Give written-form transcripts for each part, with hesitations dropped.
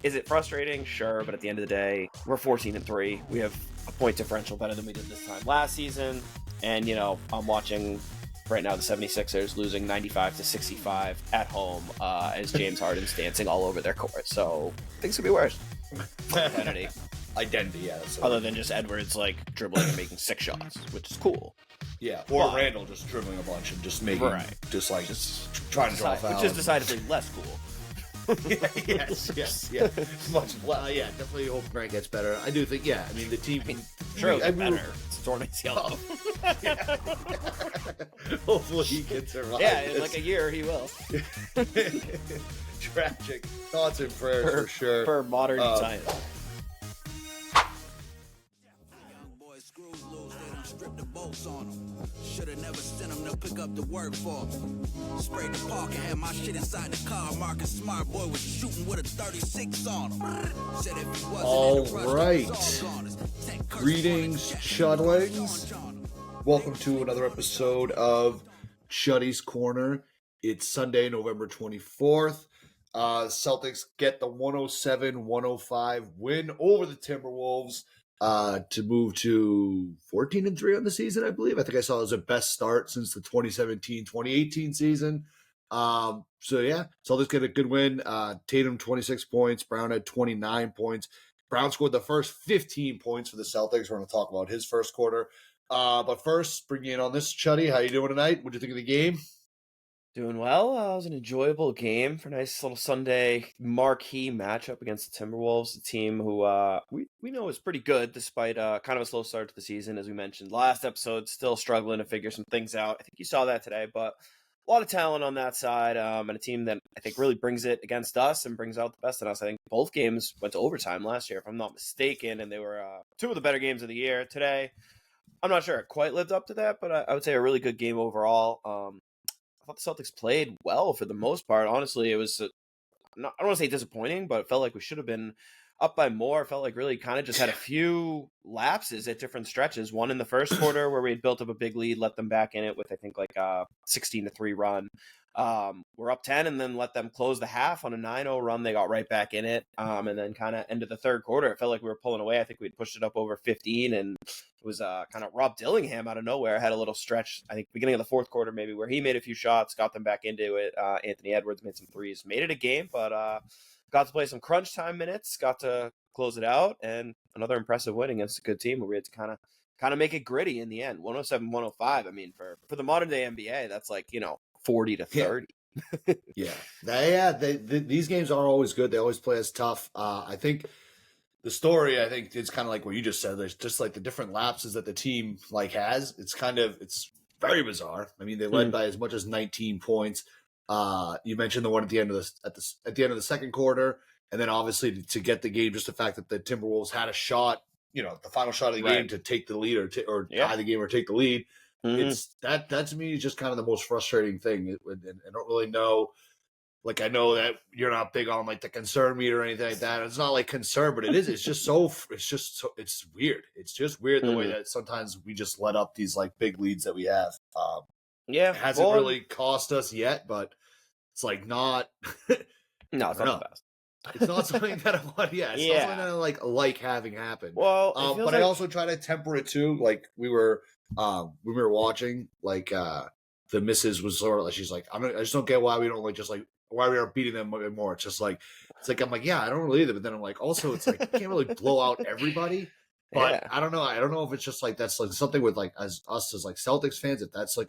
Is it frustrating? Sure, but at the end of the day, we're 14-3. We have a point differential better than we did this time last season. And, I'm watching right now the 76ers losing 95-65 at home as James Harden's dancing all over their court. So things could be worse. Identity, yeah. Other than just Edwards, dribbling and making 6 shots, which is cool. Yeah, or Randall just dribbling a bunch and just making, just trying to draw fouls. Which is decidedly less cool. yes. Much less. Yeah, definitely hope Grant gets better. I do think, the team... Sure, he'll get better. It's torn ACL. Hopefully he can survive. Yeah, in a year he will. Tragic. Thoughts and prayers for sure. For modern science. Strip the bolts on them. Shoulda never sent them to pick up the work for them. Sprayed the park and had my shit inside the car. Marcus Smart boy was shooting with a 36 on him. Said if he wasn't all right. Greetings, Chudlings. Welcome to another episode of Chuddy's Corner. It's Sunday, November 24th. Celtics get the 107-105 win over the Timberwolves. To move to 14-3 on the season, I believe. I think I saw it was the best start since the 2017-2018 season. Celtics get a good win. Tatum, 26 points. Brown had 29 points. Brown scored the first 15 points for the Celtics. We're going to talk about his first quarter. But first, bring you in on this, Chuddy. How you doing tonight? What do you think of the game? Doing well. It was an enjoyable game for a nice little Sunday marquee matchup against the Timberwolves, a team who we know is pretty good despite kind of a slow start to the season, as we mentioned last episode. Still struggling to figure some things out. I think you saw that today, but a lot of talent on that side, and a team that I think really brings it against us and brings out the best in us. I think both games went to overtime last year, if I'm not mistaken, and they were two of the better games of the year. Today, I'm not sure it quite lived up to that, but I would say a really good game overall. I thought the Celtics played well for the most part. Honestly, it was, I don't want to say disappointing, but it felt like we should have been up by more. It felt like really kind of just had a few lapses at different stretches. One in the first quarter where we had built up a big lead, let them back in it with, I think, a 16-3 run. We're up 10 and then let them close the half on a 9-0 run. They got right back in it. And then kind of into the third quarter, it felt like we were pulling away. I think we'd pushed it up over 15, and it was kind of Rob Dillingham out of nowhere. Had a little stretch, I think, beginning of the fourth quarter maybe, where he made a few shots, got them back into it. Anthony Edwards made some threes, made it a game, but got to play some crunch time minutes, got to close it out, and another impressive win against a good team where we had to kind of make it gritty in the end. 107-105. I mean, for the modern day NBA, that's 40-30. These games are always good. They always play as tough. I think the story, is kind of like what you just said. There's just the different lapses that the team has. It's very bizarre. I mean, they led by as much as 19 points. You mentioned the one at the end of the second quarter, and then obviously to get the game, just the fact that the Timberwolves had a shot, the final shot of the game to take the lead or tie the game or take the lead. It's that to me is just kind of the most frustrating thing. And I don't really know. I know that you're not big on the concern meter or anything like that. It's not concern, but it is. It's weird. It's just weird the way that sometimes we just let up these big leads that we have. It hasn't really cost us yet, but it's not. No, it's not the best. It's not something that I want. Yeah, it's not something that I like having happen. Well, but I also try to temper it too. We were watching, the missus was sort of she's I just don't get why we don't why we aren't beating them more. It's just I'm I don't really either. But then I'm also it's you can't really blow out everybody. But I don't know. I don't know if it's just that's something with as us as Celtics fans, if that's we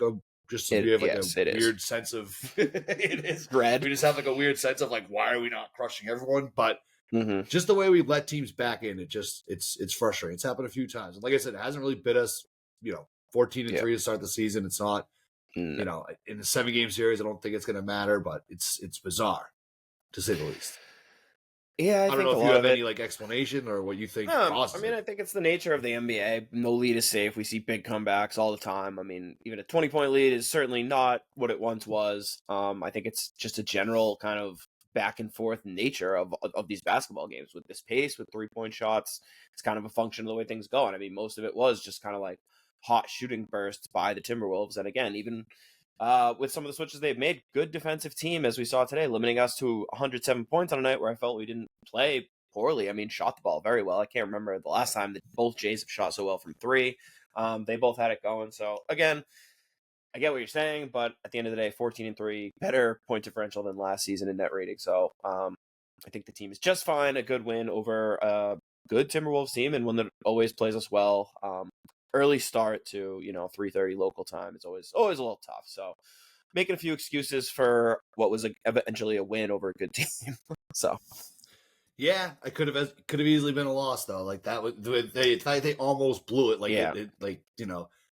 have a weird sense of it is dread. We just have a weird sense of why are we not crushing everyone? But just the way we let teams back in, it's frustrating. It's happened a few times. And like I said, it hasn't really bit us, 14-3 to start the season. It's not, in a 7-game series, I don't think it's going to matter, but it's bizarre to say the least. Yeah, I don't know if you have any explanation or what you think. I think it's the nature of the NBA. No lead is safe. We see big comebacks all the time. I mean, even a 20-point lead is certainly not what it once was. I think it's just a general kind of back and forth nature of these basketball games with this pace, with 3-point shots. It's kind of a function of the way things go. And I mean, most of it was just kind of hot shooting bursts by the Timberwolves. And again, even with some of the switches they've made. Good defensive team, as we saw today, limiting us to 107 points on a night where I felt we didn't play poorly. I mean, shot the ball very well. I can't remember the last time that both Jays have shot so well from three. They both had it going. So again, I get what you're saying, but at the end of the day, 14-3, better point differential than last season in net rating. So I think the team is just fine. A good win over a good Timberwolves team, and one that always plays us well. Early start to 3:30 local time is always a little tough. So making a few excuses for what was eventually a win over a good team. So yeah, I could have easily been a loss though. Like that was they almost blew it. Like Yeah.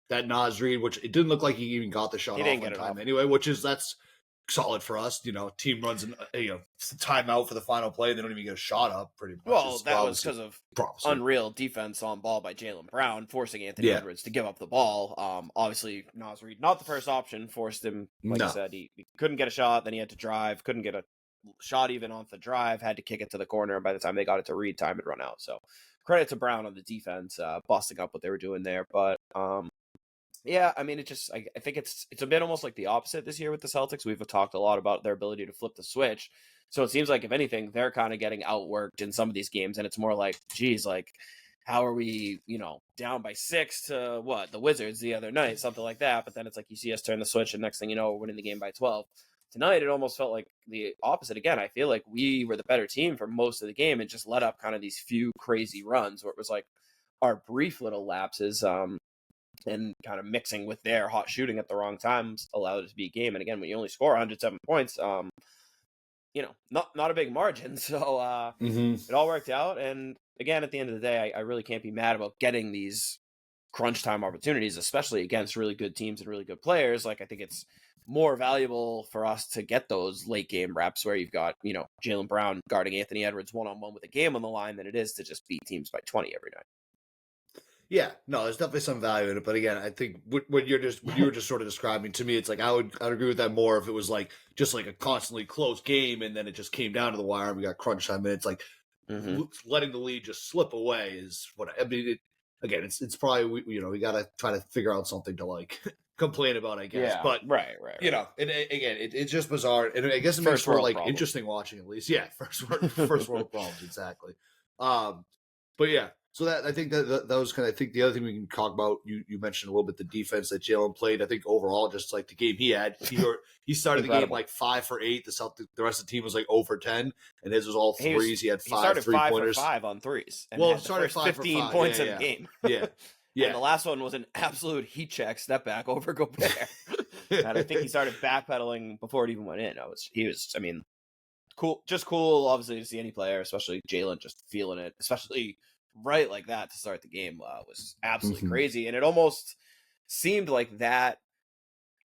that Nas read, which it didn't look like he even got the shot He off didn't on get it time off. anyway. That's solid for us. Team runs timeout for the final play. They don't even get a shot up. Pretty much. Well, that was because of unreal defense on ball by Jaylen Brown, forcing Anthony Edwards to give up the ball. Obviously, Nas Reed, not the first option, forced him. Like I said, he couldn't get a shot. Then he had to drive. Couldn't get a shot even on the drive. Had to kick it to the corner. And by the time they got it to Reed, time had run out. So credit to Brown on the defense, busting up what they were doing there. But yeah, I mean, I think it's a bit almost like the opposite this year with the Celtics. We've talked a lot about their ability to flip the switch. So it seems like, if anything, they're kind of getting outworked in some of these games. And it's more like, geez, like, how are we, down by 6 to the Wizards the other night, something like that. But then it's like you see us turn the switch, and next thing you know, we're winning the game by 12. Tonight, it almost felt like the opposite again. I feel like we were the better team for most of the game and just let up kind of these few crazy runs where it was like our brief little lapses. And kind of mixing with their hot shooting at the wrong times allowed it to be a game. And again, when you only score 107 points, not a big margin. So it all worked out. And again, at the end of the day, I really can't be mad about getting these crunch time opportunities, especially against really good teams and really good players. Like, I think it's more valuable for us to get those late game reps where you've got, Jaylen Brown guarding Anthony Edwards one-on-one with a game on the line than it is to just beat teams by 20 every night. Yeah, no, there's definitely some value in it. But again, I think what you were just sort of describing, to me, it's like I'd agree with that more if it was like just like a constantly close game and then it just came down to the wire and we got crunch time minutes. Like letting the lead just slip away is what I mean. Again, it's probably we got to try to figure out something to like complain about, I guess. Yeah, but right. And again, it's just bizarre, and I guess it makes for like interesting watching at least. Yeah, first world problems, exactly. But yeah. So that I think that was kind of, I think the other thing we can talk about, you mentioned a little bit the defense that Jaylen played. I think overall, just like the game he had, he started the game like 5 for 8. The rest of the team was like 0 for 10, and his was all threes. He had 5 3-pointers. 5 on threes. And well, started 15 points in the game. Yeah. And the last one was an absolute heat check step back over Gobert. And I think he started backpedaling before it even went in. I mean, cool, just cool, obviously, to see any player, especially Jaylen, just feeling it, especially right like that to start the game was absolutely crazy. And it almost seemed like that,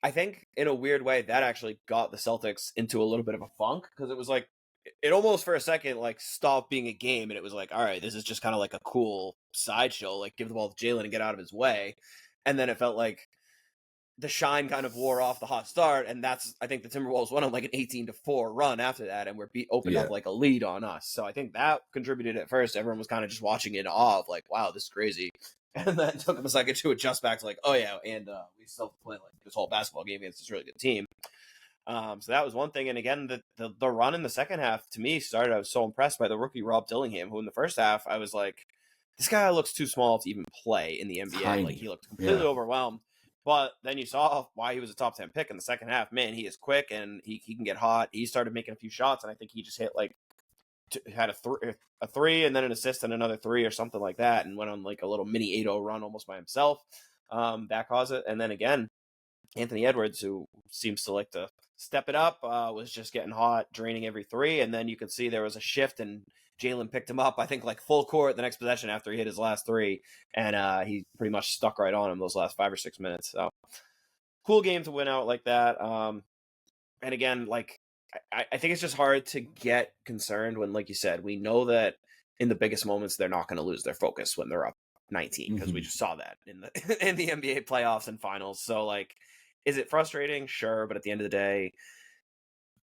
I think in a weird way, that actually got the Celtics into a little bit of a funk, because it was like, it almost for a second like stopped being a game, and it was like, all right, this is just kind of like a cool sideshow, like give the ball to Jaylen and get out of his way. And then it felt like the shine kind of wore off the hot start, and that's, I think the Timberwolves went on like an 18-4 run after that, and opened up like a lead on us. So I think that contributed at first. Everyone was kind of just watching in awe of like, wow, this is crazy. And then it took them a second to adjust back to like, oh yeah, and we still have to play like this whole basketball game against this really good team. So that was one thing. And again, the run in the second half to me started, I was so impressed by the rookie Rob Dillingham, who in the first half I was like, this guy looks too small to even play in the NBA. Tiny. Like, he looked completely overwhelmed. But then you saw why he was a top 10 pick in the second half. Man, he is quick and he can get hot. He started making a few shots, and I think he just hit like had a three and then an assist and another 3 or something like that, and went on like a little mini 8-0 run almost by himself. That caused it. And then again, Anthony Edwards, who seems to like to step it up, was just getting hot, draining every 3. And then you could see there was a shift, and Jaylen picked him up, I think, like full court the next possession after he hit his last 3. And he pretty much stuck right on him those last 5 or 6 minutes. So cool game to win out like that. And again, like, I think it's just hard to get concerned when, like you said, we know that in the biggest moments, they're not going to lose their focus when they're up 19, because we just saw that in the NBA playoffs and finals. So like, is it frustrating? Sure. But at the end of the day,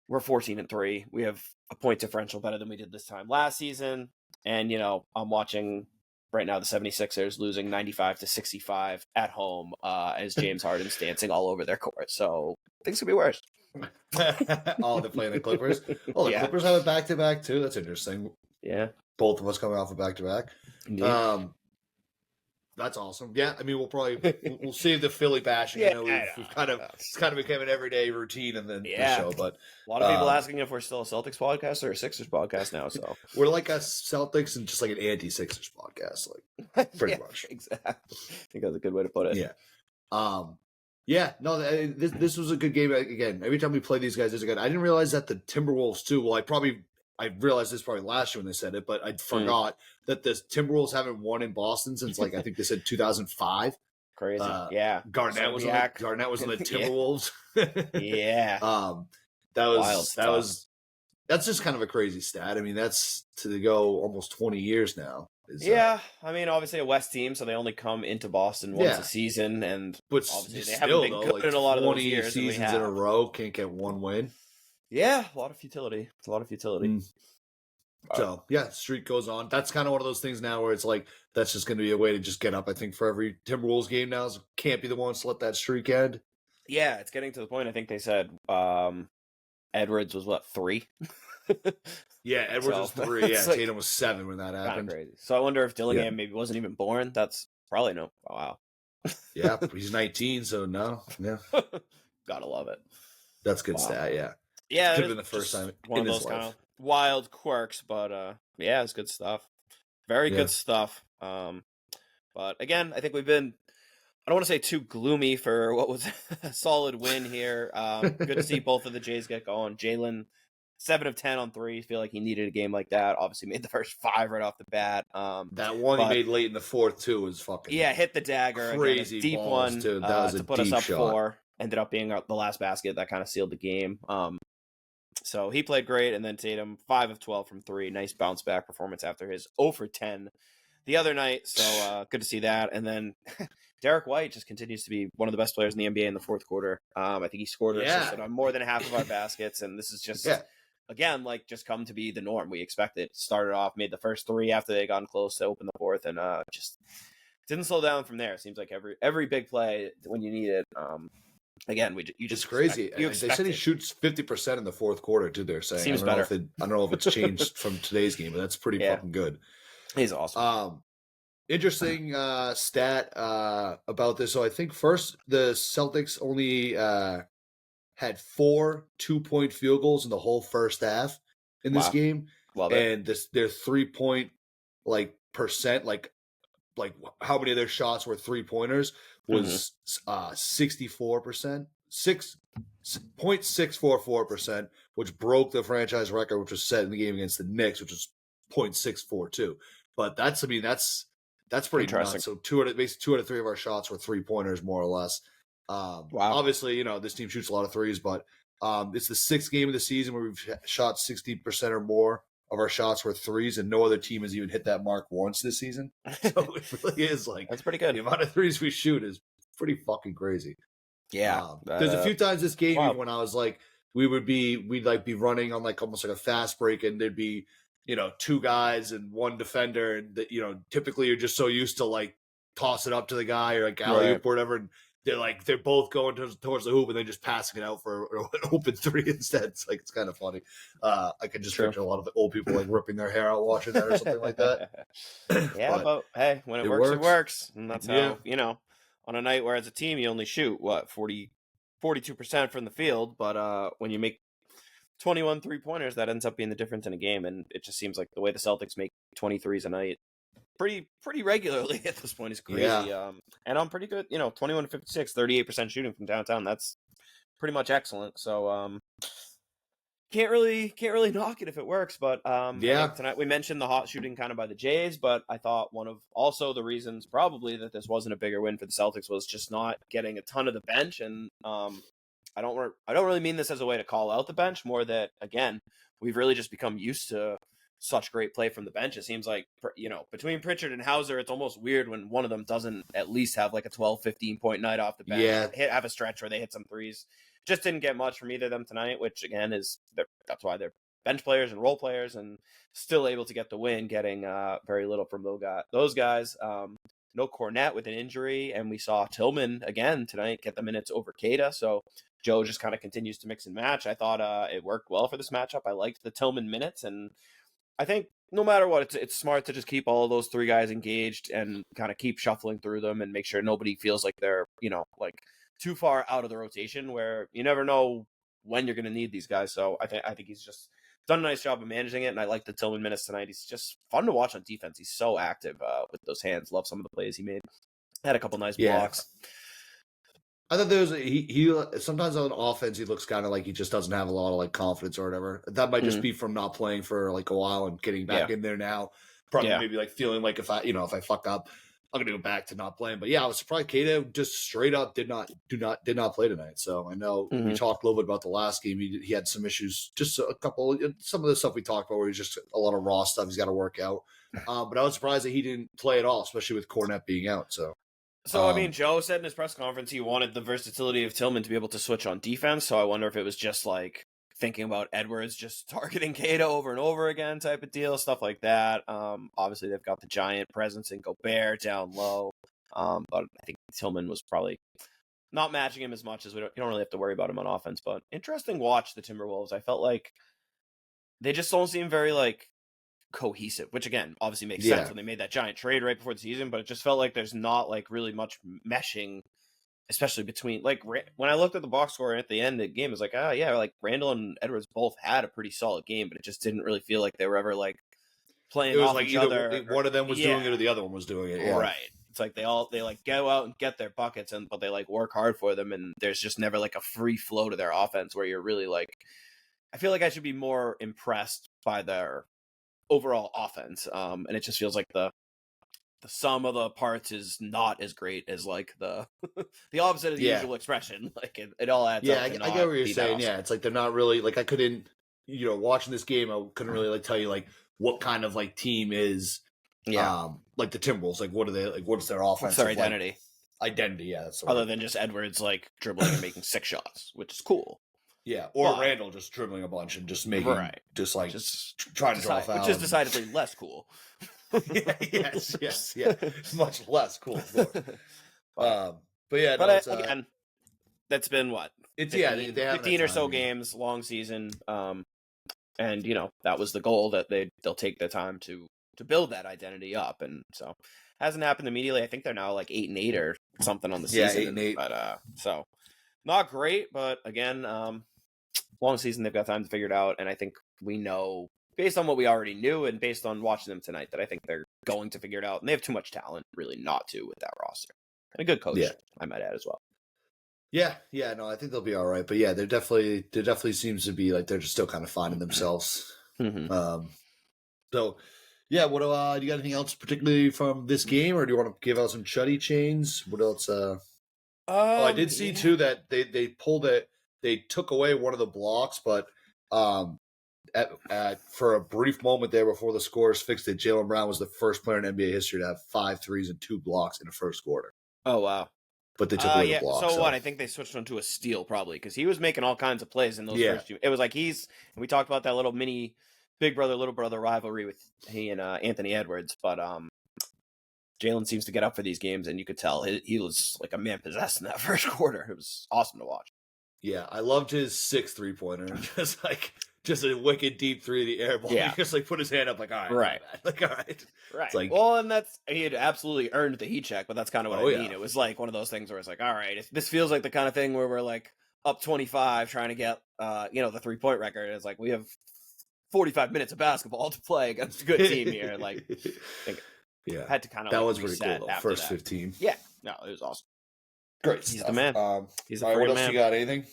we're 14-3. We have a point differential better than we did this time last season. And, I'm watching right now the 76ers losing 95-65 at home as James Harden's dancing all over their court. So things could be worse. Oh, they're playing the Clippers. Oh, the Yeah. Clippers have a back-to-back too. That's interesting. Yeah. Both of us coming off a back-to-back. Indeed. That's awesome. Yeah, I mean, we'll save the Philly bashing. Yeah, I know it's kind of become an everyday routine in the show. But a lot of people asking if we're still a Celtics podcast or a Sixers podcast now. So we're like a Celtics and just like an anti-Sixers podcast, like pretty much. Exactly. I think that's a good way to put it. Yeah. Yeah. No, this was a good game. Again, every time we play these guys, I didn't realize that the Timberwolves too. Well, I realized this probably last year when they said it, but I forgot that the Timberwolves haven't won in Boston since like I think they said 2005. Crazy. Yeah. Garnett was on the Timberwolves. Yeah. That's just kind of a crazy stat. I mean, that's to go almost 20 years now. I mean, obviously a West team, so they only come into Boston once a season, and but obviously they haven't been good like in a lot of those years. Seasons in a row, can't get one win. Yeah, a lot of futility. It's a lot of futility. So, yeah, streak goes on. That's kind of one of those things now where it's like, that's just going to be a way to just get up, I think, for every Timberwolves game now. So can't be the ones to let that streak end. Yeah, it's getting to the point. I think they said Edwards was, 3? Yeah, Edwards was 3. Yeah, like, Tatum was 7 when that happened. Crazy. So I wonder if Dillingham maybe wasn't even born. That's probably no. Oh, wow. Yeah, he's 19, so no. Yeah. Gotta love it. That's good stat, yeah. Yeah, could have been the first time one in of his those life. kind of wild quirks, but yeah, it's good stuff. Very good stuff. But again, I think we've been, I don't want to say too gloomy for what was a solid win here. Good to see both of the Jays get going. Jaylen, 7 of 10 on 3. Feel like he needed a game like that. Obviously made the first 5 right off the bat. That one he made late in the fourth too was fucking hit the dagger. Crazy again, deep balls, one too. That was to a put deep us up shot. 4. Ended up being the last basket that kind of sealed the game. So he played great, and then Tatum 5 of 12 from 3. Nice bounce back performance after his 0 for 10 the other night. So good to see that. And then Derek White just continues to be one of the best players in the NBA in the fourth quarter. I think he scored or assisted on more than half of our baskets, and this is just again like just come to be the norm. We expected. Started off, made the first 3 after they got close to open the fourth, and just didn't slow down from there. It seems like every big play when you need it. Again, you just it's crazy. They said he shoots 50% in the fourth quarter too. They're saying seems I better. don't know if it's changed from today's game, but that's pretty fucking good. He's awesome. Interesting stat about this. So I think first the Celtics only had 4 2-point field goals in the whole first half in this game. Love it. And their 3-point percent, like how many of their shots were 3-pointers was 64%, 6.644%, which broke the franchise record, which was set in the game against the Knicks, which was 0.642. But that's pretty nuts. So 2 out of 3 of our shots were 3-pointers, more or less. Obviously, this team shoots a lot of threes, but it's the 6th game of the season where we've shot 60% or more of our shots were threes, and no other team has even hit that mark once this season. So it really is that's pretty good. The amount of threes we shoot is pretty fucking crazy. Yeah. There's a few times this game when I was like, we'd be running on like almost like a fast break, and there'd be 2 guys and 1 defender, and typically you're just so used to like toss it up to the guy or like alley-oop or whatever, and they're both going towards the hoop and then just passing it out for an open 3 instead. It's kind of funny. I can just picture a lot of the old people like ripping their hair out watching that or something like that. but hey, when it works, it works. And that's how, on a night where as a team you only shoot 42% from the field, but when you make 21 3-pointers, that ends up being the difference in a game. And it just seems like the way the Celtics make 23s a night pretty regularly at this point is crazy. And I'm pretty good, 21 56, 38% shooting from downtown. That's pretty much excellent. So can't really knock it if it works. But I think tonight we mentioned the hot shooting kind of by the Jays, but I thought one of also the reasons probably that this wasn't a bigger win for the Celtics was just not getting a ton of the bench. And I don't really mean this as a way to call out the bench, more that again we've really just become used to such great play from the bench. It seems like, between Pritchard and Hauser, it's almost weird when one of them doesn't at least have like a 12-15 point night off the bench. Have a stretch where they hit some threes. Just didn't get much from either of them tonight, which again that's why they're bench players and role players, and still able to get the win, getting very little from those guys. No Cornette with an injury, and we saw Tillman again tonight get the minutes over Cada. So Joe just kind of continues to mix and match. I thought it worked well for this matchup. I liked the Tillman minutes, and I think no matter what, it's smart to just keep all of those three guys engaged and kind of keep shuffling through them and make sure nobody feels like they're, like too far out of the rotation where you never know when you're going to need these guys. So I think he's just done a nice job of managing it, and I like the Tillman minutes tonight. He's just fun to watch on defense. He's so active with those hands. Love some of the plays he made. Had a couple nice blocks. I thought there was he sometimes on offense he looks kind of like he just doesn't have a lot of like confidence or whatever. That might just be from not playing for like a while and getting back in there now. Probably maybe like feeling like if I fuck up, I'm gonna go back to not playing. But yeah, I was surprised Cada just straight up did not play tonight. So I know we talked a little bit about the last game. He had some issues, just some of the stuff we talked about where he's just a lot of raw stuff he's got to work out. But I was surprised that he didn't play at all, especially with Cornette being out. So, I mean, Joe said in his press conference he wanted the versatility of Tillman to be able to switch on defense, so I wonder if it was just, like, thinking about Edwards just targeting Cada over and over again type of deal, stuff like that. Obviously, they've got the giant presence in Gobert down low, but I think Tillman was probably not matching him as much as you don't really have to worry about him on offense. But interesting watch, the Timberwolves. I felt like they just don't seem very, like, cohesive, which again obviously makes sense when they made that giant trade right before the season, but it just felt like there's not like really much meshing, especially between like when I looked at the box score at the end of the game, it was like like Randall and Edwards both had a pretty solid game, but it just didn't really feel like they were ever like playing off like each other. One of them was doing it or the other one was doing it. Yeah. Right. It's like they like go out and get their buckets, but they like work hard for them, and there's just never like a free flow to their offense where you're really like, I feel like I should be more impressed by their overall offense, and it just feels like the sum of the parts is not as great as like the opposite of the usual expression. Like it all adds up. I get what you're saying. Yeah, it's like they're not really like, I couldn't, watching this game, I couldn't really like tell you like what kind of like team is like the Timberwolves, like what are they, like what's their offense? What's their identity? Identity, yeah. That's other than just Edwards like dribbling and making 6 shots, which is cool. Yeah, or Randall just dribbling a bunch and just making, just trying to draw foul. Which is decidedly less cool. Yes, much less cool. But again, that's been what? It's 15, 15 or so games, long season, and that was the goal, that they'll take the time to build that identity up, and so hasn't happened immediately. I think they're now like 8-8 or something on the season. 8-8. But so not great, but again, long season, they've got time to figure it out, and I think we know, based on what we already knew and based on watching them tonight, that I think they're going to figure it out, and they have too much talent really not to with that roster. And a good coach, I might add as well. No, I think they'll be all right. But yeah, there definitely seems to be like they're just still kind of finding themselves. So yeah, what do you got anything else particularly from this game, or do you want to give out some Chuddy Chains? What else? I did see too that they pulled it. They took away one of the blocks, but for a brief moment there before the scores fixed it, Jaylen Brown was the first player in NBA history to have 5 threes and 2 blocks in the first quarter. Oh, wow. But they took away the block. So what? I think they switched him to a steal probably, because he was making all kinds of plays in those first 2. It was like and we talked about that little mini big brother, little brother rivalry with he and Anthony Edwards, but Jaylen seems to get up for these games, and you could tell he was like a man possessed in that first quarter. It was awesome to watch. Yeah, I loved his 6th 3-pointer. Just a wicked deep 3 of the air ball. Yeah. He just like put his hand up like, all right. Like, all right. Right. It's like, well, and he had absolutely earned the heat check, but that's kind of what I mean. It was like one of those things where it's like, all right, this feels like the kind of thing where we're like up 25 trying to get, the 3-point record. It's like we have 45 minutes of basketball to play against a good team here. Like, had to kind of that was pretty cool, though. First 15. Yeah. No, it was awesome. Great. He's the man. He's the all right, what else man. you got? Anything?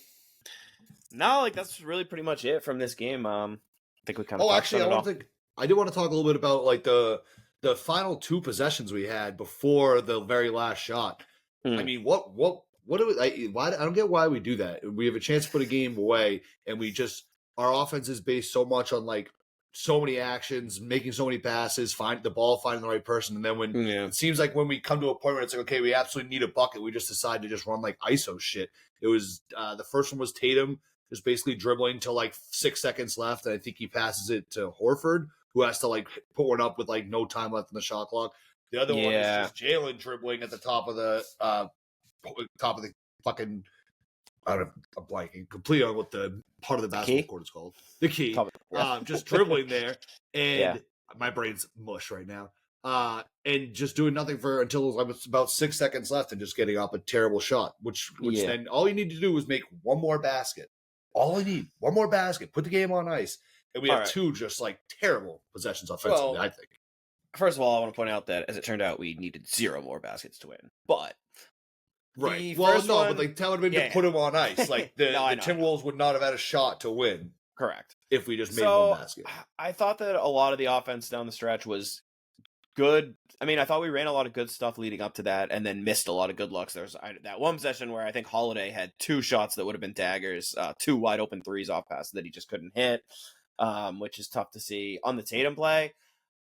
No, like that's really pretty much it from this game. I think we kind of. I did want to talk a little bit about like the final 2 possessions we had before the very last shot. I mean, what do we? I don't get why we do that. We have a chance to put a game away, and our offense is based so much on like so many actions, making so many passes, finding the right person, and then when it seems like when we come to a point where it's like, okay, we absolutely need a bucket, we just decide to just run like ISO shit. It was the first one was Tatum. just basically dribbling till like 6 seconds left. And I think he passes it to Horford, who has to like put one up with like no time left in the shot clock. The other one is just Jaylen dribbling at the top of the fucking. I don't know, I'm blanking completely on what the part of the basketball court is called. The key. Just dribbling there, and my brain's mush right now. And just doing nothing until it was about 6 seconds left, and just getting up a terrible shot. Which then all you need to do is make one more basket. All I need, one more basket. Put the game on ice, and we have two just like terrible possessions offensively. I think. First of all, I want to point out that as it turned out, we needed 0 more baskets to win, but. Right. Well, no, but like that would have been to put him on ice. Like the Timberwolves would not have had a shot to win. Correct. If we just made one basket. I thought that a lot of the offense down the stretch was good. I mean, I thought we ran a lot of good stuff leading up to that, and then missed a lot of good looks. There's that one possession where I think Holiday had 2 shots that would have been daggers, 2 wide open threes off passes that he just couldn't hit, which is tough to see. On the Tatum play,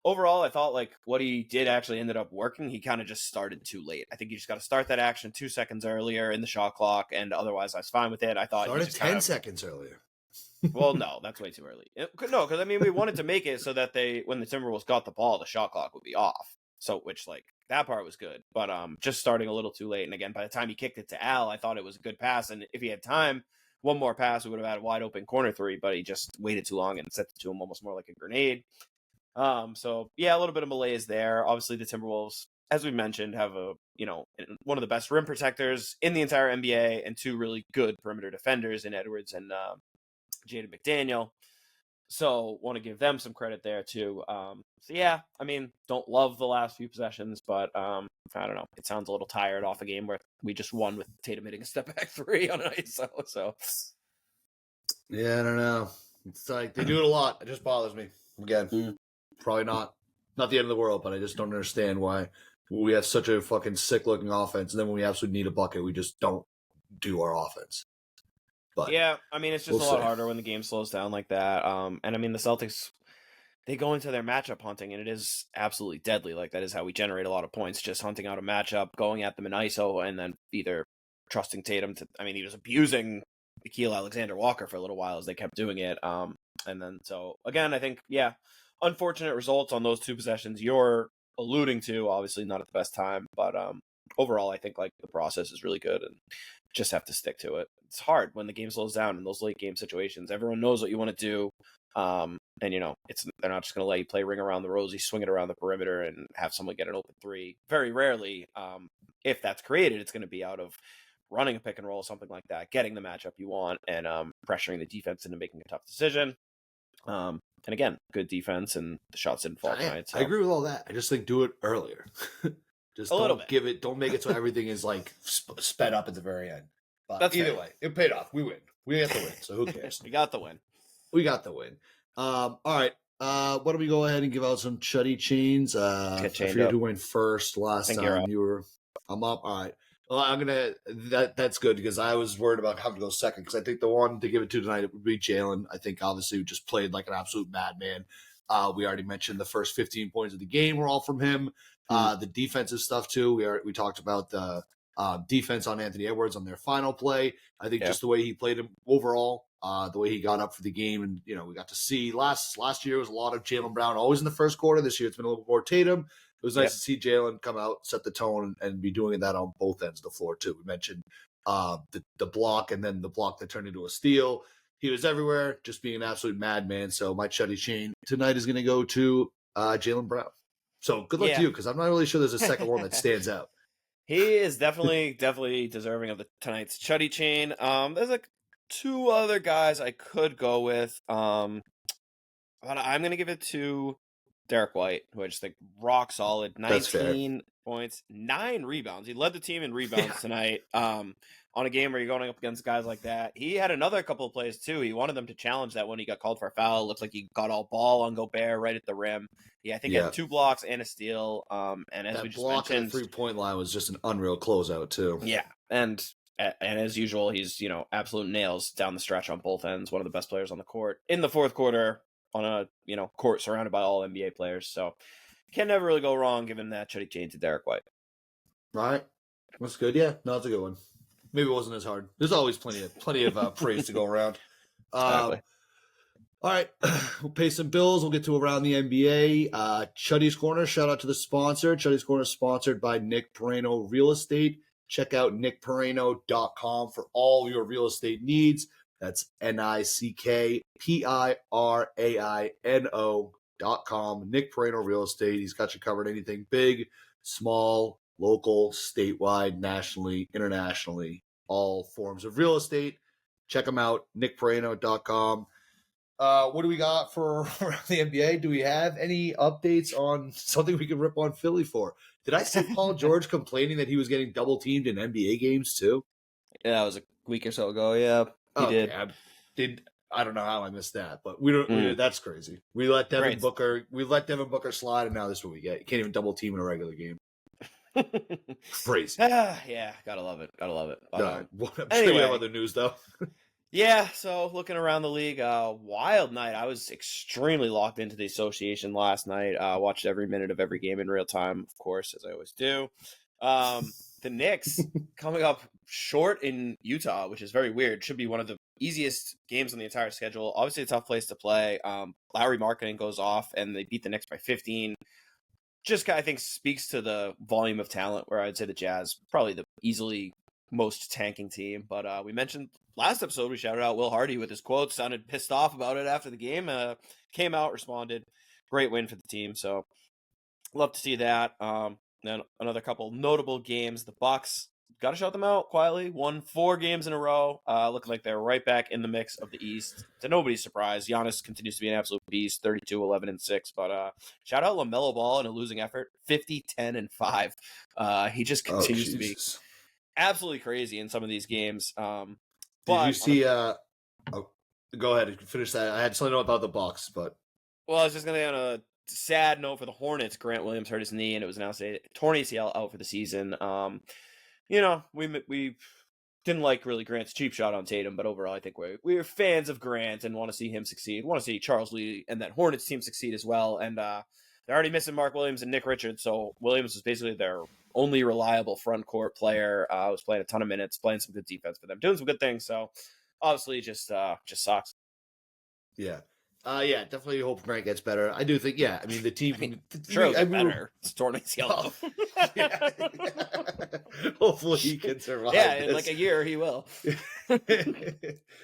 overall, I thought like what he did actually ended up working. He kind of just started too late. I think you just got to start that action 2 seconds earlier in the shot clock, and otherwise I was fine with it. I thought started 10 seconds earlier. Well, no, that's way too early. No, because I mean we wanted to make it so that when the Timberwolves got the ball, the shot clock would be off. So which like that part was good, but just starting a little too late. And again, by the time he kicked it to Al, I thought it was a good pass, and if he had time, one more pass, we would have had a wide open corner 3. But he just waited too long and sent it to him almost more like a grenade. So yeah, a little bit of malaise there. Obviously, the Timberwolves, as we mentioned, have one of the best rim protectors in the entire NBA and 2 really good perimeter defenders in Edwards and Jaden McDaniel. So want to give them some credit there too. So yeah, I mean, don't love the last few possessions, but I don't know. It sounds a little tired off a game where we just won with Tatum hitting a step back 3 on an ISO. So yeah, I don't know. It's like they do it a lot. It just bothers me again. Probably not the end of the world, but I just don't understand why we have such a fucking sick-looking offense, and then when we absolutely need a bucket, we just don't do our offense. But yeah, I mean, it's just a lot harder when the game slows down like that. And I mean, the Celtics, they go into their matchup hunting, and it is absolutely deadly. Like, that is how we generate a lot of points, just hunting out a matchup, going at them in ISO, and then either trusting Tatum to, I mean, he was abusing Nickeil Alexander-Walker for a little while as they kept doing it. And then, so, again, I think, yeah, unfortunate results on those 2 possessions you're alluding to, obviously not at the best time, but overall I think like the process is really good and just have to stick to it. It's hard when the game slows down in those late game situations. Everyone knows what you want to do, and they're not just going to let you play ring around the rosy, swing it around the perimeter, and have someone get an open 3. Very rarely, if that's created, it's going to be out of running a pick and roll, something like that, getting the matchup you want, and pressuring the defense into making a tough decision. And again, good defense, and the shots didn't fall tonight. So. I agree with all that. I just think do it earlier. Just don't make it so everything is like sped up at the very end. But that's either way, it paid off. We win. We got the win. So who cares? We got the win. All right. Why don't we go ahead and give out some Chuddy Chains? I forget who went first last time. I'm up. All right. Well, that's good because I was worried about having to go second because I think the one to give it to tonight it would be Jaylen. I think obviously we just played like an absolute madman. We already mentioned the first 15 points of the game were all from him. The defensive stuff too. We talked about the defense on Anthony Edwards on their final play. I think just the way he played him overall, the way he got up for the game, and we got to see last year was a lot of Jaylen Brown always in the first quarter. This year it's been a little bit more Tatum. It was nice to see Jaylen come out, set the tone, and be doing that on both ends of the floor too. We mentioned the block and then the block that turned into a steal. He was everywhere, just being an absolute madman. So my Chuddy Chain tonight is going to go to Jaylen Brown. So good luck to you, because I'm not really sure there's a second one that stands out. He is definitely deserving of tonight's Chuddy Chain. There's like 2 other guys I could go with, but I'm going to give it to Derek White, who I just think rock solid. 19 points, 9 rebounds. He led the team in rebounds tonight. On a game where you're going up against guys like that. He had another couple of plays too. He wanted them to challenge that when he got called for a foul. It looked like he got all ball on Gobert right at the rim. I think he had 2 blocks and a steal. And as we just mentioned, the 3-point line was just an unreal closeout too. Yeah, and as usual, he's absolute nails down the stretch on both ends. One of the best players on the court in the fourth quarter on a court surrounded by all NBA players. So can never really go wrong giving that Chuddy Chain to Derek White. Right, that's good. Yeah, no, that's a good one. Maybe it wasn't as hard. There's always plenty of praise to go around. Exactly. All right, we'll pay some bills. We'll get to around the NBA. Chuddy's Corner, shout out to the sponsor. Chuddy's Corner is sponsored by Nick Perino Real Estate. Check out nickperino.com for all your real estate needs. That's NickPerino.com. Nick Perino Real Estate. He's got you covered anything big, small, local, statewide, nationally, internationally, all forms of real estate. Check him out, nickperino.com. What do we got for around the NBA? Do we have any updates on something we can rip on Philly for? Did I see Paul George complaining that he was getting double teamed in NBA games too? Yeah, that was a week or so ago. Yeah, he did. I don't know how I missed that, but we don't. That's crazy. We let Devin Booker. We let Devin Booker slide, and now this is what we get. You can't even double team in a regular game. Crazy. Yeah, gotta love it. Gotta love it. I'm sure you have other news though. Yeah, so looking around the league, wild night. I was extremely locked into the association last night. Watched every minute of every game in real time, of course, as I always do. The Knicks coming up short in Utah, which is very weird. Should be one of the easiest games on the entire schedule. Obviously, a tough place to play. Lowry marketing goes off, and they beat the Knicks by 15. Just, I think, speaks to the volume of talent, where I'd say the Jazz, probably the easily most tanking team. But we mentioned last episode, we shouted out Will Hardy with his quote, sounded pissed off about it after the game, came out, responded. Great win for the team. So love to see that. Then another couple notable games. The Bucks, got to shout them out quietly, won 4 games in a row. Looking like they're right back in the mix of the East. To nobody's surprise, Giannis continues to be an absolute beast, 32, 11, and 6. But shout out LaMelo Ball in a losing effort, 50, 10, and 5. He just continues to be absolutely crazy in some of these games. Did you see? Go ahead and finish that. I had something to know about the Bucks, but I was just gonna on a sad note for the Hornets. Grant Williams hurt his knee, and it was announced torn ACL out for the season. We didn't like really Grant's cheap shot on Tatum, but overall, I think we're fans of Grant and want to see him succeed. Want to see Charles Lee and that Hornets team succeed as well. And they're already missing Mark Williams and Nick Richards, so Williams was basically their only reliable front court player. Was playing a ton of minutes, playing some good defense for them, doing some good things. So obviously, just sucks. Yeah. Definitely hope Grant gets better. I do think, I mean, the team... Sure, better. It's torn ACL. Hopefully he can survive. In like a year, he will.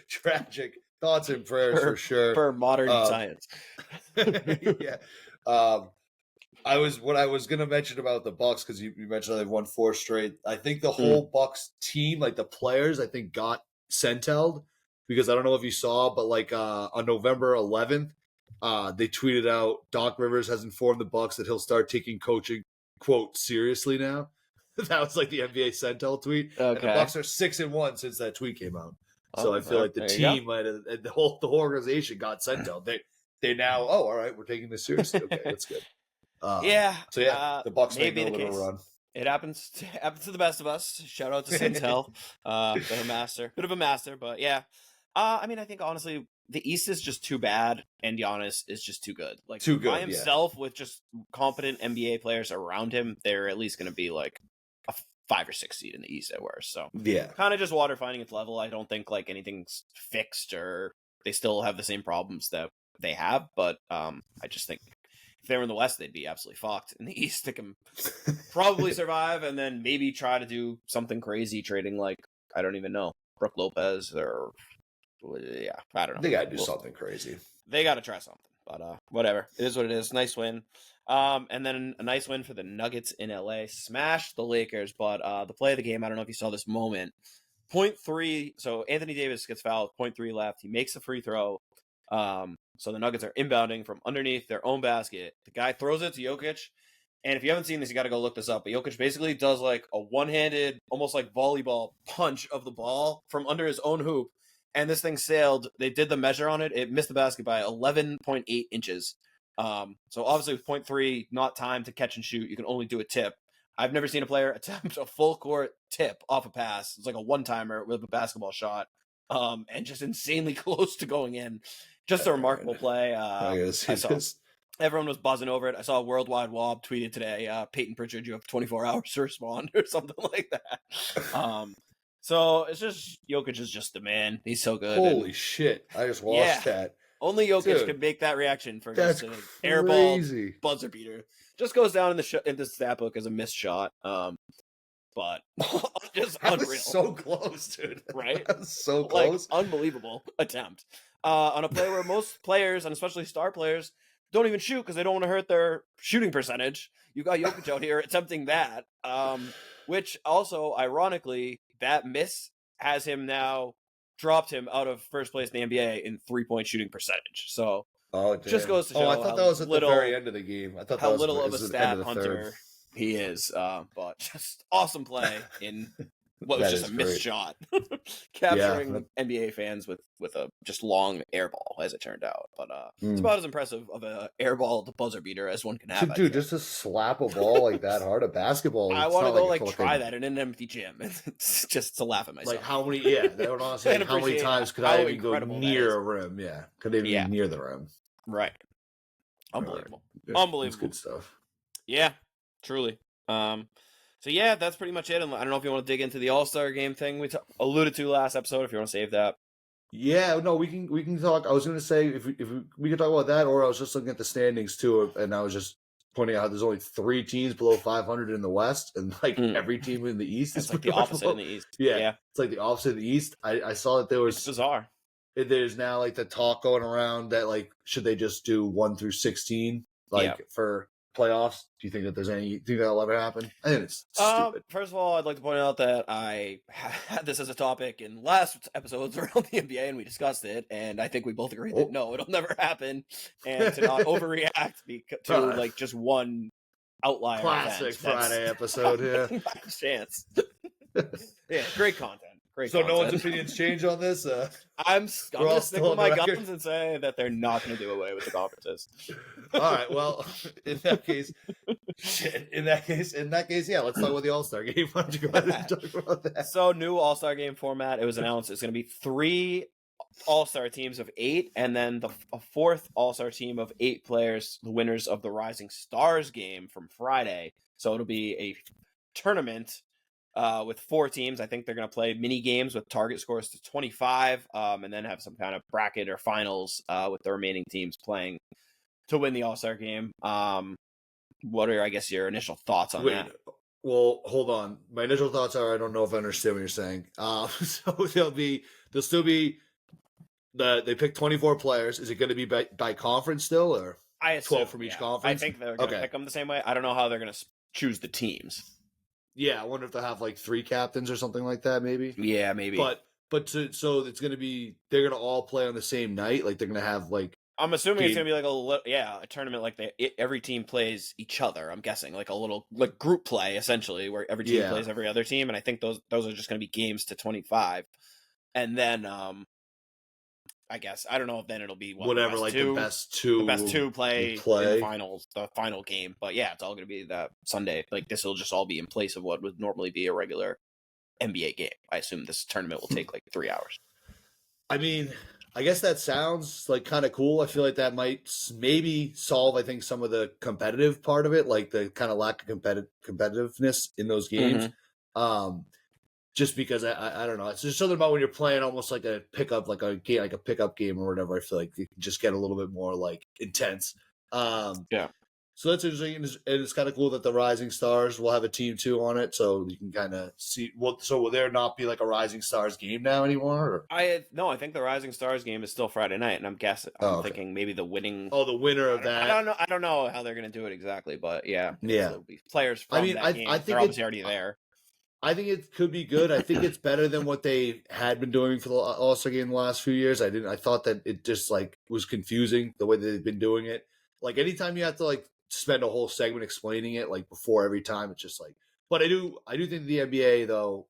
Tragic. Thoughts and prayers for sure. For modern science. What I was going to mention about the Bucks, because you mentioned they've won 4 straight. I think the whole Bucks team, like the players, I think got sentelled. Because I don't know if you saw, but like on November 11th, they tweeted out Doc Rivers has informed the Bucks that he'll start taking coaching, quote, seriously now. That was like the NBA Sentinel tweet. Okay. And the Bucks are 6-1 since that tweet came out. So I feel like the team might have, the whole organization got Sentinel. They now, all right, we're taking this seriously. Okay, that's good. The Bucks made a little run. It happens to the best of us. Shout out to Sentinel, bit of a master, but yeah. I mean, I think honestly, the East is just too bad, and Giannis is just too good. Like too good by himself, with just competent NBA players around him, they're at least going to be like a 5 or 6 seed in the East at worst. So kind of just water finding its level. I don't think like anything's fixed, or they still have the same problems that they have. But I just think if they were in the West, they'd be absolutely fucked. In the East, they can probably survive, and then maybe try to do something crazy, trading like I don't even know, Brook Lopez or. I don't know. They got to do something crazy. They got to try something, but whatever. It is what it is. Nice win. And then a nice win for the Nuggets in LA. Smashed the Lakers, but the play of the game, I don't know if you saw this moment. 0.3, so Anthony Davis gets fouled, 0.3 left. He makes the free throw. So the Nuggets are inbounding from underneath their own basket. The guy throws it to Jokic. And if you haven't seen this, you got to go look this up. But Jokic basically does like a one-handed, almost like volleyball punch of the ball from under his own hoop. And this thing sailed. They did the measure on it. It missed the basket by 11.8 inches. So obviously with 0.3, not time to catch and shoot. You can only do a tip. I've never seen a player attempt a full court tip off a pass. It's like a one-timer with a basketball shot. And just insanely close to going in. Just a remarkable play. Everyone was buzzing over it. I saw a Worldwide Wob tweeted today, Peyton Pritchard, you have 24 hours to respond or something like that. So it's just Jokic is just the man. He's so good. Holy shit! I just watched that. Only Jokic Dude, could make that reaction for That's just an airball crazy. buzzer beater. Just goes down in the stat book as a missed shot. But just That unreal. was so close, dude. Right? That was so Like, close. unbelievable attempt. On a play where most players, and especially star players, don't even shoot because they don't want to hurt their shooting percentage. You got Jokic out here attempting that. Which also, ironically, that miss has him now dropped him out of first place in the NBA in 3-point shooting percentage. So Oh, damn. just goes to show I thought that was at the very end of the game. I thought how that was little of a the end stat of the hunter third. he is. But just awesome play in what was That just is a missed great. shot. Capturing NBA fans with a just long air ball, as it turned out. But it's about as impressive of a air ball to buzzer beater as one can have. Dude, just to slap a ball like that hard, a basketball. I it's want to not go like like a try fucking- that in an empty gym. It's just to laugh at myself. Like how many? Yeah, they were not saying And how many appreciate times could how I even go incredible that near is. a rim? Yeah, could even be near the rim. Right. Unbelievable. Good. Unbelievable. That's good stuff. Yeah, truly. So yeah, that's pretty much it. And I don't know if you want to dig into the All-Star game thing we alluded to last episode. If you want to save that. Yeah, no, we can talk. I was going to say if we could talk about that, or I was just looking at the standings too, and I was just pointing out there's only 3 teams below 500 in the West, and like every team in the East It's is like the opposite in the East. Yeah, it's like the opposite in the East. I saw that there was It's bizarre. There's now like the talk going around that like should they just do 1 through 16 for playoffs? Do you think that that'll ever happen? I think it's stupid. First of all, I'd like to point out that I had this as a topic in last episodes around the NBA, and we discussed it, and I think we both agree that no, it'll never happen, and to not overreact to like just one outlier. Classic Friday episode, yeah. Chance. Yeah, great content. So no one's opinions change on this? I'm going to stick with my record. guns and say that they're not going to do away with the conferences. All right, well, in that case, yeah, let's talk about the All-Star game. Why don't you go ahead and talk about that? So, new All-Star game format. It was announced it's going to be 3 All-Star teams of 8, and then a 4th All-Star team of 8 players, the winners of the Rising Stars game from Friday. So it'll be a tournament with 4 teams. I think they're going to play mini games with target scores to 25, and then have some kind of bracket or finals with the remaining teams playing to win the All-Star game. What are, I guess, your initial thoughts on that? Well, hold on. My initial thoughts are I don't know if I understand what you're saying. So they'll still be they pick 24 players. Is it going to be by conference still, or I assume, 12 from each conference? I think they're going to pick them the same way. I don't know how they're going to choose the teams. Yeah, I wonder if they'll have like 3 captains or something like that, maybe. Yeah, maybe. So it's going to be they're going to all play on the same night. Like they're going to have like. I'm assuming it's going to be like a tournament like every team plays each other. I'm guessing like a little like group play essentially where every team plays every other team, and I think those are just going to be games to 25, and then I guess I don't know if then it'll be whatever like the best two play in the finals, the final game. But yeah, it's all going to be that Sunday. Like this will just all be in place of what would normally be a regular NBA game. I assume this tournament will take like 3 hours. I mean, I guess that sounds like kind of cool. I feel like that might maybe solve, I think, some of the competitive part of it, like the kind of lack of competitiveness in those games. Just because I don't know, it's just something about when you're playing almost like a pickup, like a pickup game or whatever. I feel like you can just get a little bit more like intense. Yeah. So that's interesting, and it's kind of cool that the Rising Stars will have a team too on it, so you can kind of see. So will there not be like a Rising Stars game now anymore? Or? I think the Rising Stars game is still Friday night, and I'm thinking maybe the winning. Oh, the winner of that. I don't know how they're going to do it exactly, but yeah. It'll be players from that game. I think they're obviously already there. I think it could be good. I think it's better than what they had been doing for the All-Star game the last few years. I thought that it just like was confusing the way that they've been doing it. Like anytime you have to like spend a whole segment explaining it like before every time, it's just like. But I do think the NBA though,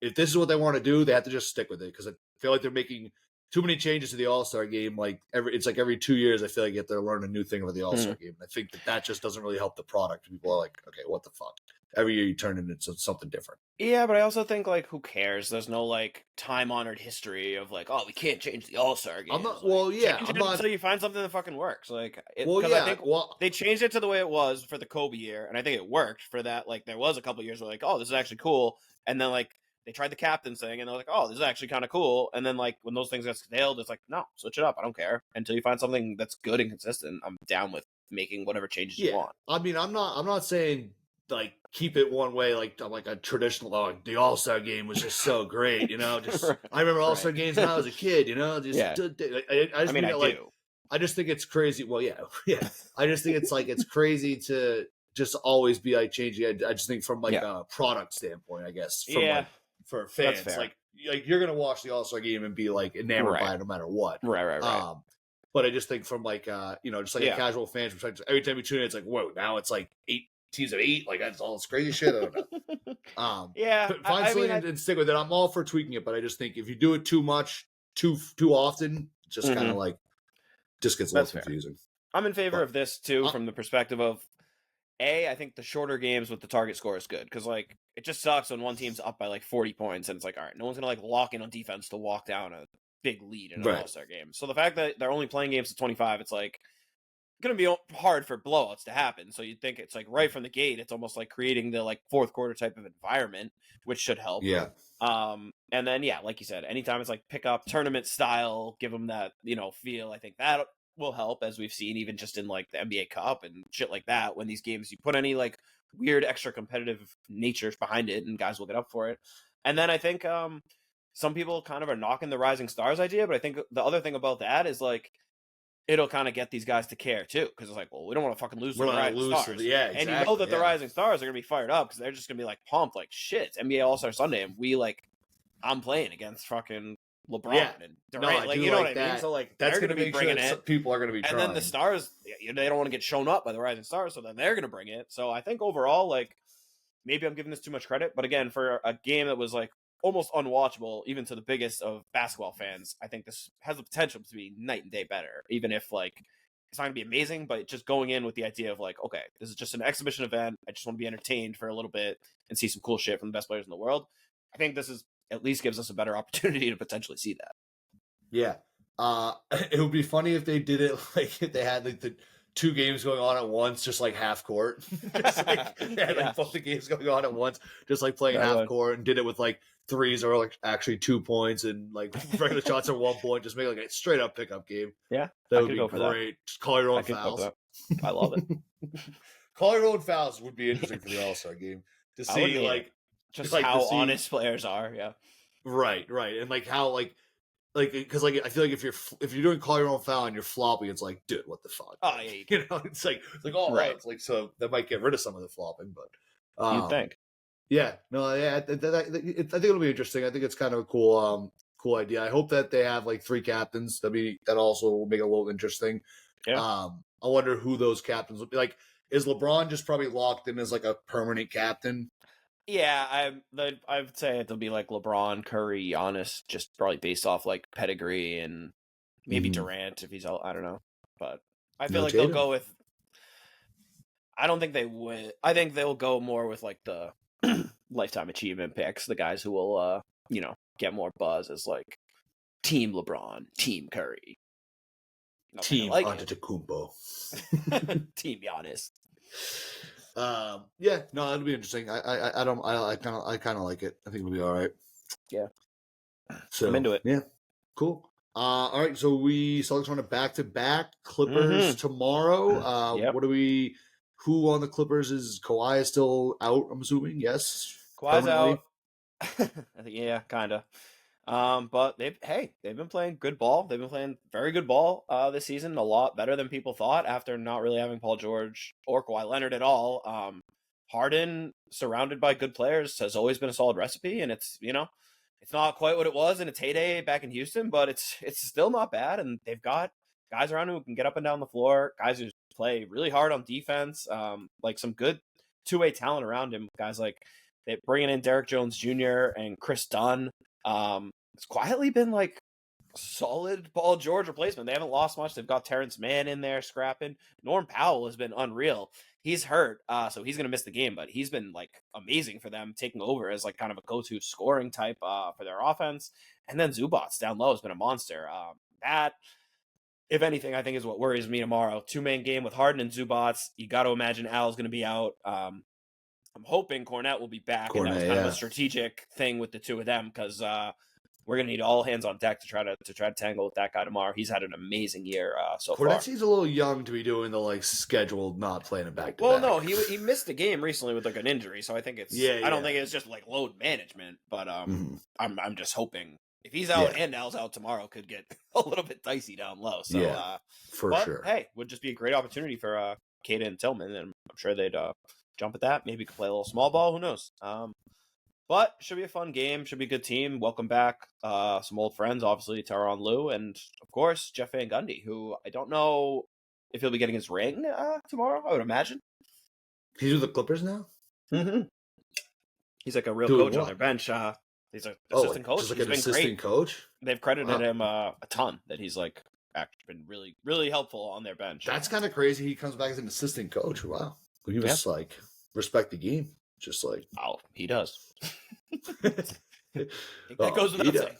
if this is what they want to do, they have to just stick with it because I feel like they're making too many changes to the All-Star game. Like every 2 years, I feel like you have to learn a new thing about the All-Star game. And I think that just doesn't really help the product. People are like, okay, what the fuck? Every year you turn it into something different. Yeah, but I also think like, who cares? There's no like time-honored history of like, oh, we can't change the All-Star game. Until you find something that fucking works. Like, I think they changed it to the way it was for the Kobe year, and I think it worked for that. Like, there was a couple years where like, oh, this is actually cool, and then like they tried the captains thing, and they're like, oh, this is actually kind of cool. And then like when those things get stale, it's like, no, switch it up. I don't care until you find something that's good and consistent. I'm down with making whatever changes you want. I mean, I'm not saying like keep it one way, like a traditional. Like the All-Star game was just so great, Just Right. I remember All-Star games when I was a kid, Just Yeah. I just mean, I like do. I just think it's crazy. Well, yeah. I just think it's crazy to just always be like changing. I just think from like a product standpoint, I guess. From like for fans, like you're gonna watch the All-Star game and be like enamored by it no matter what. Right. But I just think from like just like a casual fan perspective, every time you tune in, it's like, whoa, now it's like 8 teams of 8, like that's all this crazy shit. I don't know. Find something and stick with it. I'm all for tweaking it, but I just think if you do it too much, too often, just kind of like just gets a little confusing. I'm in favor of this too, from the perspective of I think the shorter games with the target score is good because like it just sucks when one team's up by like 40 points and it's like, all right, no one's gonna like lock in on defense to walk down a big lead in an All-Star game. So the fact that they're only playing games to 25, it's like going to be hard for blowouts to happen. So you'd think it's like right from the gate, it's almost like creating the like fourth quarter type of environment, which should help. Yeah. And then like you said, anytime it's like pick up tournament style, give them that feel. I think that will help, as we've seen even just in like the NBA Cup and shit like that. When these games, you put any like weird extra competitive nature behind it, and guys will get up for it. And then I think some people kind of are knocking the Rising Stars idea, but I think the other thing about that is like it'll kind of get these guys to care too, because it's like, well, we don't want to fucking lose to the Rising Stars. Yeah, exactly. And you know that the Rising Stars are going to be fired up because they're just going to be like pumped, like shit, it's NBA All-Star Sunday, and I'm playing against fucking LeBron and Durant, like, you know what I mean? So like that's going to be bringing it. People are going to be trying. And then the Stars, they don't want to get shown up by the Rising Stars, so then they're going to bring it. So I think overall, like, maybe I'm giving this too much credit, but again, for a game that was like almost unwatchable, even to the biggest of basketball fans, I think this has the potential to be night and day better, even if like it's not gonna be amazing, but just going in with the idea of like, okay, this is just an exhibition event. I just want to be entertained for a little bit and see some cool shit from the best players in the world. I think this is at least gives us a better opportunity to potentially see that. Yeah. It would be funny if they did it like if they had like the 2 games going on at once, just like half court. Just like, like both the games going on at once, just like playing half court, and did it with like threes or like actually 2 points and like regular shots at 1 point, just make like a straight up pickup game. Yeah. That would be great. Just call your own fouls. I love it. Call your own fouls would be interesting for the All-Star game to see like just like how honest players are. Yeah. Right. And like how like because like I feel like if you're doing call your own foul and you're flopping, it's like, dude, what the fuck? Oh yeah, it's like oh right. It's like, so that might get rid of some of the flopping, but you'd think. Yeah, no, yeah, I think it'll be interesting. I think it's kind of a cool idea. I hope that they have like 3 captains. That also will make it a little interesting. Yeah. I wonder who those captains will be. Like, is LeBron just probably locked in as like a permanent captain? Yeah, I'd say it'll be like LeBron, Curry, Giannis, just probably based off like pedigree, and maybe Durant if he's all. I don't know, but I feel like they'll go with. I don't think they would. I think they'll go more with like the lifetime achievement picks, the guys who will, get more buzz as like Team LeBron, Team Curry, Team Antetokounmpo, Team Giannis. Yeah, no, that'll be interesting. I kind of like it. I think it'll be all right. Yeah, so I'm into it. Yeah, cool. All right, so Celtics on a back-to-back Clippers tomorrow. Yep. Who on the Clippers is Kawhi is still out? I'm assuming yes. Kawhi's out. Yeah, kind of. But they've been playing good ball. They've been playing very good ball this season, a lot better than people thought after not really having Paul George or Kawhi Leonard at all. Harden, surrounded by good players, has always been a solid recipe, and it's it's not quite what it was in its heyday back in Houston, but it's still not bad, and they've got guys around who can get up and down the floor, guys who play really hard on defense, like some good two-way talent around him, guys like they're bringing in Derek Jones Jr. and Chris Dunn. It's quietly been like solid Paul George replacement. They haven't lost much. They've got Terrence Mann in there scrapping. Norm Powell has been unreal. He's hurt, so he's going to miss the game, but he's been like amazing for them, taking over as like kind of a go-to scoring type for their offense. And then Zubats down low has been a monster. That, if anything, I think is what worries me tomorrow. 2-man game with Harden and Zubats. You got to imagine Al's going to be out. I'm hoping Cornette will be back, and that was Cornet, kind of yeah. a strategic thing with the two of them because we're gonna need all hands on deck to try to tangle with that guy tomorrow. He's had an amazing year so far. Cornet seems a little young to be doing the like scheduled not playing it back to Well, back. no, he missed a game recently with like an injury, so I think it's I don't think it's just like load management, but I'm just hoping if he's out and Al's out tomorrow, could get a little bit dicey down low. So for but, sure. Hey, would just be a great opportunity for Kata and Tillman, and I'm sure they'd jump at that. Maybe could play a little small ball. Who knows? But should be a fun game. Should be a good team. Welcome back some old friends, obviously Tyronn Lue, and of course Jeff Van Gundy, who I don't know if he'll be getting his ring tomorrow. I would imagine He's with the Clippers now. Mm-hmm. He's like a real Doing coach on what? their bench. He's an assistant coach. Just like He's an been assistant great. coach. They've credited him a ton. That he's like actually been really, really helpful on their bench. That's kind of crazy. He comes back as an assistant coach. Wow. He was like respect the game. Just like he does. That goes without saying.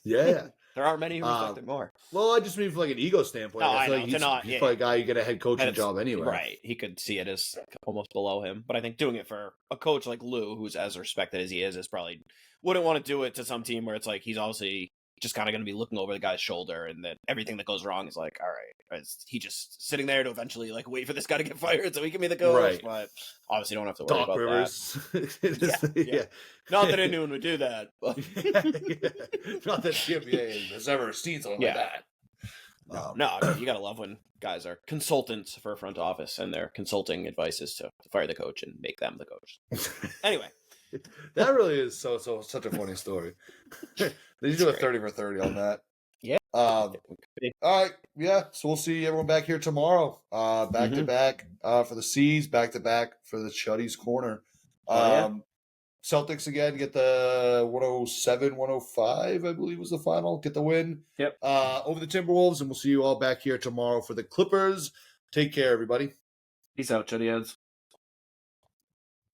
Yeah. There aren't many who respect it more. Well, I just mean from like an ego standpoint. No, I feel I know. like he's probably a guy you get a head coaching job anyway. Right. He could see it as almost below him. But I think doing it for a coach like Lou, who's as respected as he is probably wouldn't want to do it to some team where it's like he's obviously just kind of going to be looking over the guy's shoulder, and that everything that goes wrong is like, all right, is he just sitting there to eventually like wait for this guy to get fired so he can be the coach? Right. But obviously don't have to worry Doc about Rivers. that. Not that anyone would do that. But... Not that the NBA has ever seen something like that. No, I mean, you gotta love when guys are consultants for a front office and their consulting advice is to fire the coach and make them the coach. Anyway. That really is such a funny story. They should do a 30 for 30 on that. Yeah. All right. Yeah. So we'll see everyone back here tomorrow. Back to back for the C's, back to back for the Chuddy's Corner. Celtics again get the 107-105, I believe was the final. Get the win. Yep. Over the Timberwolves, and we'll see you all back here tomorrow for the Clippers. Take care, everybody. Peace out, Chuddy Heads.